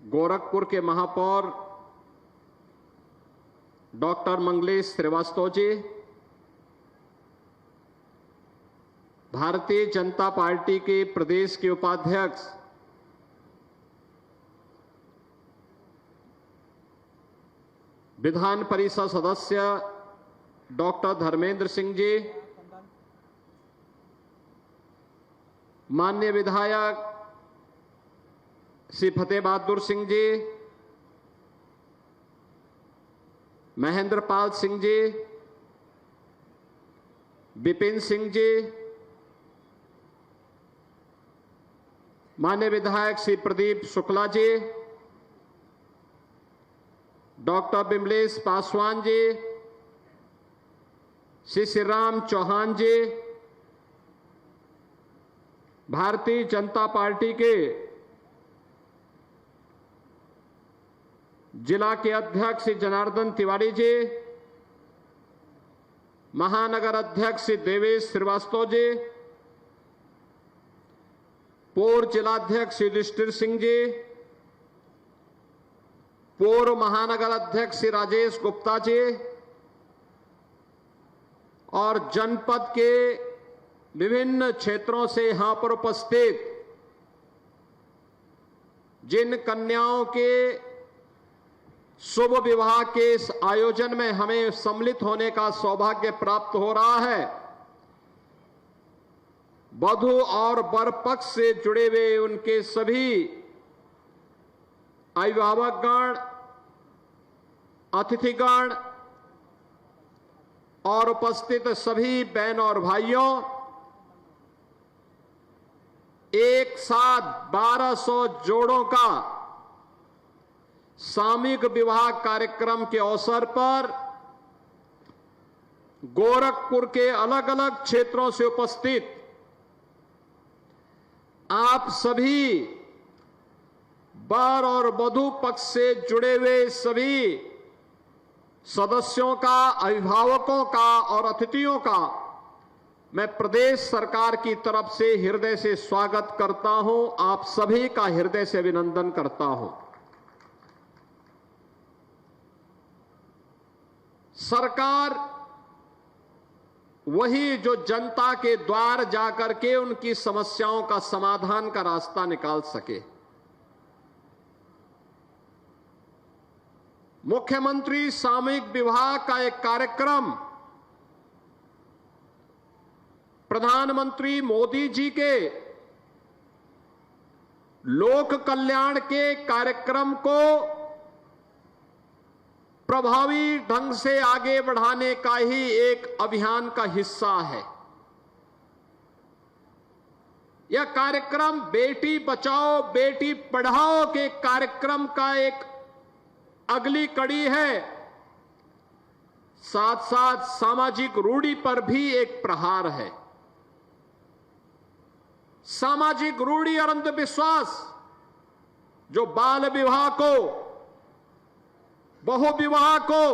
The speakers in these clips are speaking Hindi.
गोरखपुर के महापौर डॉक्टर मंगलेश श्रीवास्तव जी, भारतीय जनता पार्टी के प्रदेश के उपाध्यक्ष विधान परिषद सदस्य डॉक्टर धर्मेंद्र सिंह जी, माननीय विधायक श्री फतेह बहादुर सिंह जी, महेंद्र पाल सिंह जी, विपिन सिंह जी, माननीय विधायक श्री प्रदीप शुक्ला जी, डॉक्टर विमलेश पासवान जी, श्री श्रीराम चौहान जी, भारतीय जनता पार्टी के जिला के अध्यक्ष श्री जनार्दन तिवारी जी, महानगर अध्यक्ष श्री देवेश श्रीवास्तव जी, पूर्व जिलाध्यक्ष श्री युधिष्ठिर सिंह जी, पूर्व महानगर अध्यक्ष श्री राजेश गुप्ता जी और जनपद के विभिन्न क्षेत्रों से यहां पर उपस्थित जिन कन्याओं के शुभ विवाह के इस आयोजन में हमें सम्मिलित होने का सौभाग्य प्राप्त हो रहा है, वधू और वर पक्ष से जुड़े हुए उनके सभी अभिभावकगण, अतिथिगण और उपस्थित सभी बहन और भाइयों, एक साथ 1200 जोड़ों का सामूहिक विवाह कार्यक्रम के अवसर पर गोरखपुर के अलग अलग क्षेत्रों से उपस्थित आप सभी वर और वधू पक्ष से जुड़े हुए सभी सदस्यों का, अभिभावकों का और अतिथियों का मैं प्रदेश सरकार की तरफ से हृदय से स्वागत करता हूं। आप सभी का हृदय से अभिनंदन करता हूं। सरकार वही जो जनता के द्वार जाकर के उनकी समस्याओं का समाधान का रास्ता निकाल सके। मुख्यमंत्री सामूहिक विवाह का एक कार्यक्रम प्रधानमंत्री मोदी जी के लोक कल्याण के कार्यक्रम को प्रभावी ढंग से आगे बढ़ाने का ही एक अभियान का हिस्सा है। यह कार्यक्रम बेटी बचाओ बेटी पढ़ाओ के कार्यक्रम का एक अगली कड़ी है, साथ साथ सामाजिक रूढ़ी पर भी एक प्रहार है। सामाजिक रूढ़ी और अंधविश्वास जो बाल विवाह को, बहु विवाह को,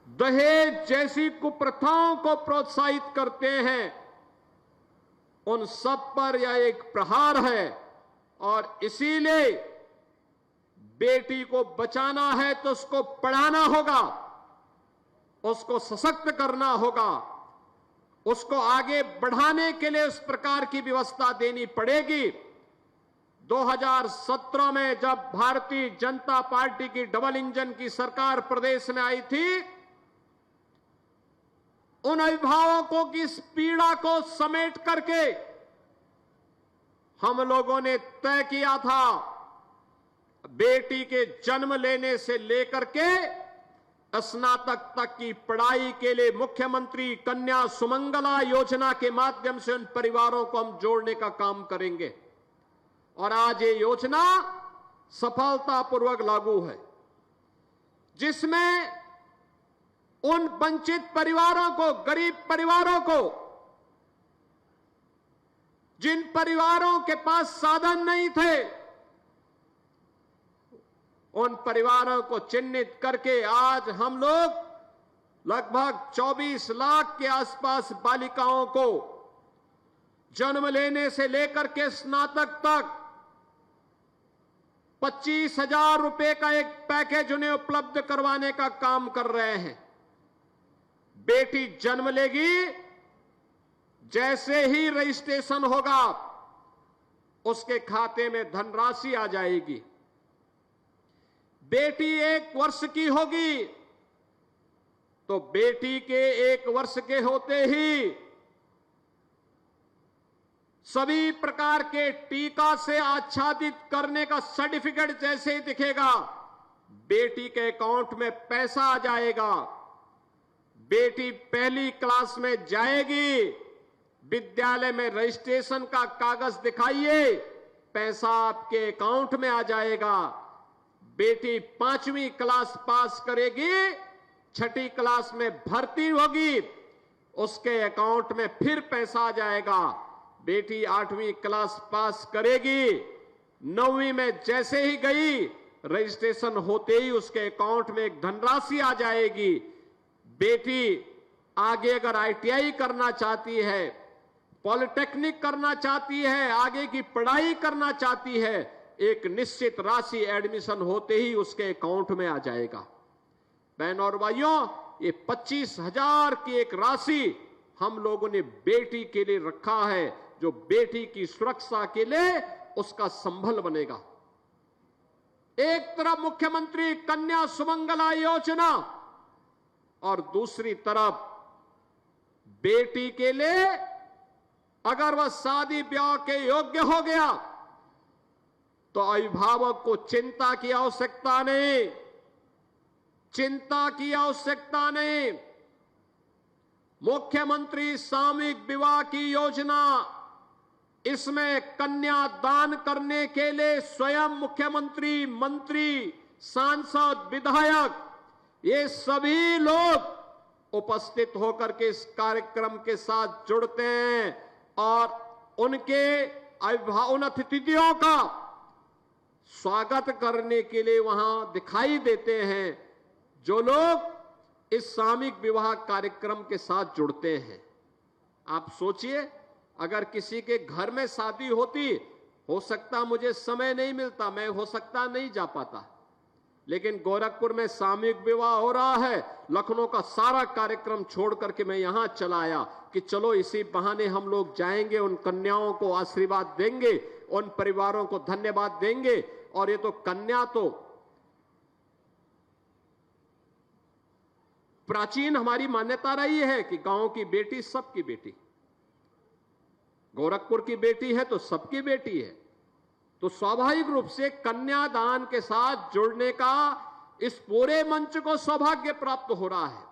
दहेज जैसी कुप्रथाओं को प्रोत्साहित करते हैं, उन सब पर यह एक प्रहार है। और इसीलिए बेटी को बचाना है तो उसको पढ़ाना होगा, उसको सशक्त करना होगा, उसको आगे बढ़ाने के लिए उस प्रकार की व्यवस्था देनी पड़ेगी। 2017 में जब भारतीय जनता पार्टी की डबल इंजन की सरकार प्रदेश में आई थी, उन अभिभावकों की इस पीड़ा को समेट करके हम लोगों ने तय किया था, बेटी के जन्म लेने से लेकर के स्नातक तक की पढ़ाई के लिए मुख्यमंत्री कन्या सुमंगला योजना के माध्यम से उन परिवारों को हम जोड़ने का काम करेंगे। और आज ये योजना सफलतापूर्वक लागू है, जिसमें उन वंचित परिवारों को, गरीब परिवारों को, जिन परिवारों के पास साधन नहीं थे, उन परिवारों को चिन्हित करके आज हम लोग लगभग 24 लाख के आसपास बालिकाओं को जन्म लेने से लेकर के स्नातक तक 25,000 रुपए का एक पैकेज उन्हें उपलब्ध करवाने का काम कर रहे हैं। बेटी जन्म लेगी, जैसे ही रजिस्ट्रेशन होगा उसके खाते में धनराशि आ जाएगी। बेटी 1 वर्ष की होगी तो बेटी के 1 वर्ष के होते ही सभी प्रकार के टीका से आच्छादित करने का सर्टिफिकेट जैसे ही दिखेगा, बेटी के अकाउंट में पैसा आ जाएगा। बेटी पहली क्लास में जाएगी, विद्यालय में रजिस्ट्रेशन का कागज दिखाइए, पैसा आपके अकाउंट में आ जाएगा। बेटी 5वीं क्लास पास करेगी, 6ठी क्लास में भर्ती होगी, उसके अकाउंट में फिर पैसा आ जाएगा। बेटी 8वीं क्लास पास करेगी, 9वीं में जैसे ही गई, रजिस्ट्रेशन होते ही उसके अकाउंट में एक धनराशि आ जाएगी। बेटी आगे अगर ITI करना चाहती है, पॉलिटेक्निक करना चाहती है, आगे की पढ़ाई करना चाहती है, एक निश्चित राशि एडमिशन होते ही उसके अकाउंट में आ जाएगा। बहनों और भाइयों, ये 25,000 की एक राशि हम लोगों ने बेटी के लिए रखा है, जो बेटी की सुरक्षा के लिए उसका संबल बनेगा। एक तरफ मुख्यमंत्री कन्या सुमंगला योजना और दूसरी तरफ बेटी के लिए अगर वह शादी ब्याह के योग्य हो गया तो अभिभावक को चिंता की आवश्यकता नहीं, चिंता की आवश्यकता नहीं। मुख्यमंत्री सामूहिक विवाह की योजना, इसमें कन्या दान करने के लिए स्वयं मुख्यमंत्री, मंत्री, सांसद, विधायक, ये सभी लोग उपस्थित होकर के इस कार्यक्रम के साथ जुड़ते हैं और उन अतिथियों का स्वागत करने के लिए वहां दिखाई देते हैं, जो लोग इस सामूहिक विवाह कार्यक्रम के साथ जुड़ते हैं। आप सोचिए, अगर किसी के घर में शादी होती, हो सकता मुझे समय नहीं मिलता, मैं हो सकता नहीं जा पाता, लेकिन गोरखपुर में सामूहिक विवाह हो रहा है, लखनऊ का सारा कार्यक्रम छोड़ करके मैं यहां चला आया कि चलो इसी बहाने हम लोग जाएंगे, उन कन्याओं को आशीर्वाद देंगे, उन परिवारों को धन्यवाद देंगे। और ये तो कन्या तो प्राचीन हमारी मान्यता रही है कि गांव की बेटी सबकी बेटी, गोरखपुर की बेटी है तो सबकी बेटी है। तो स्वाभाविक रूप से कन्यादान के साथ जुड़ने का इस पूरे मंच को सौभाग्य प्राप्त हो रहा है।